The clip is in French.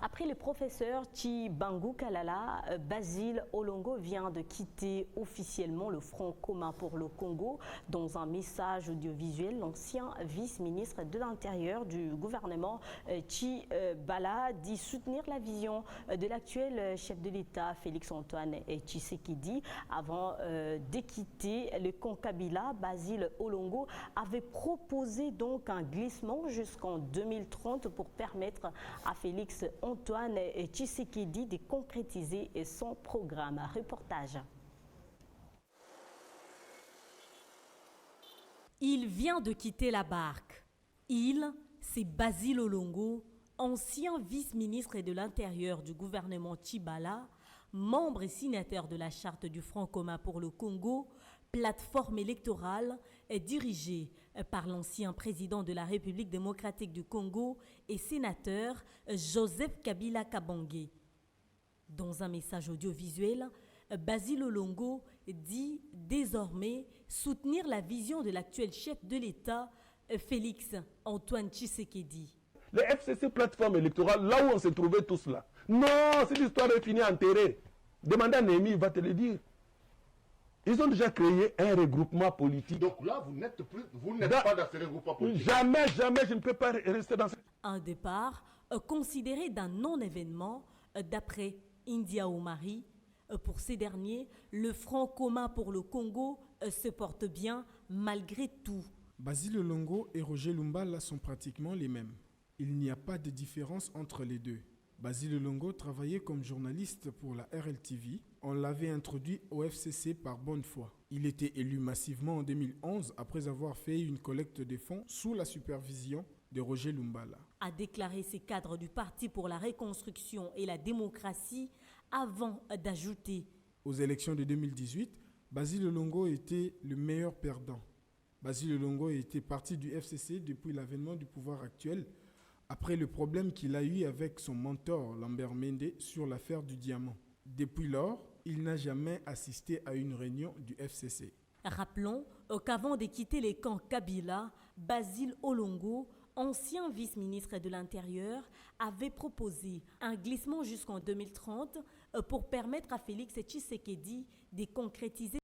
Après le professeur Tshibangou Kalala, Basile Olongo vient de quitter officiellement le Front commun pour le Congo. Dans un message audiovisuel, l'ancien vice-ministre de l'Intérieur du gouvernement Tshibala dit soutenir la vision de l'actuel chef de l'État Félix-Antoine Tshisekedi. Avant de quitter le camp Kabila, Basile Olongo avait proposé donc un glissement jusqu'en 2030 pour permettre à Félix-Antoine Tshisekedi de concrétiser son programme. Reportage. Il vient de quitter la barque. C'est Basile Olongo, ancien vice-ministre de l'Intérieur du gouvernement Tshibala, membre et signataire de la charte du Front commun pour le Congo, plateforme électorale dirigée par l'ancien président de la République démocratique du Congo et sénateur Joseph Kabila Kabange. Dans un message audiovisuel, Basile Olongo dit désormais soutenir la vision de l'actuel chef de l'État, Félix-Antoine Tshisekedi. Les FCC plateforme électorale, là où on se trouvait tous là. Non, cette histoire est finie, enterrée. Demandez à Némi, il va te le dire. Ils ont déjà créé un regroupement politique. Donc là, vous n'êtes pas dans ce regroupement politique. Jamais, je ne peux pas rester dans ce... Un départ considéré d'un non-événement d'après India Omari. Pour ces derniers, le Front commun pour le Congo se porte bien malgré tout. Basile Olongo et Roger Lumbala sont pratiquement les mêmes. Il n'y a pas de différence entre les deux. Basile Olongo travaillait comme journaliste pour la RLTV. On l'avait introduit au FCC par bonne foi. Il était élu massivement en 2011 après avoir fait une collecte de fonds sous la supervision de Roger Lumbala. A déclaré ses cadres du Parti pour la reconstruction et la démocratie avant d'ajouter. Aux élections de 2018, Basile Olongo était le meilleur perdant. Basile Olongo était parti du FCC depuis l'avènement du pouvoir actuel, après le problème qu'il a eu avec son mentor Lambert Mende sur l'affaire du diamant. Depuis lors, il n'a jamais assisté à une réunion du FCC. Rappelons qu'avant de quitter les camps Kabila, Basile Olongo, ancien vice-ministre de l'Intérieur, avait proposé un glissement jusqu'en 2030 pour permettre à Félix Tshisekedi de concrétiser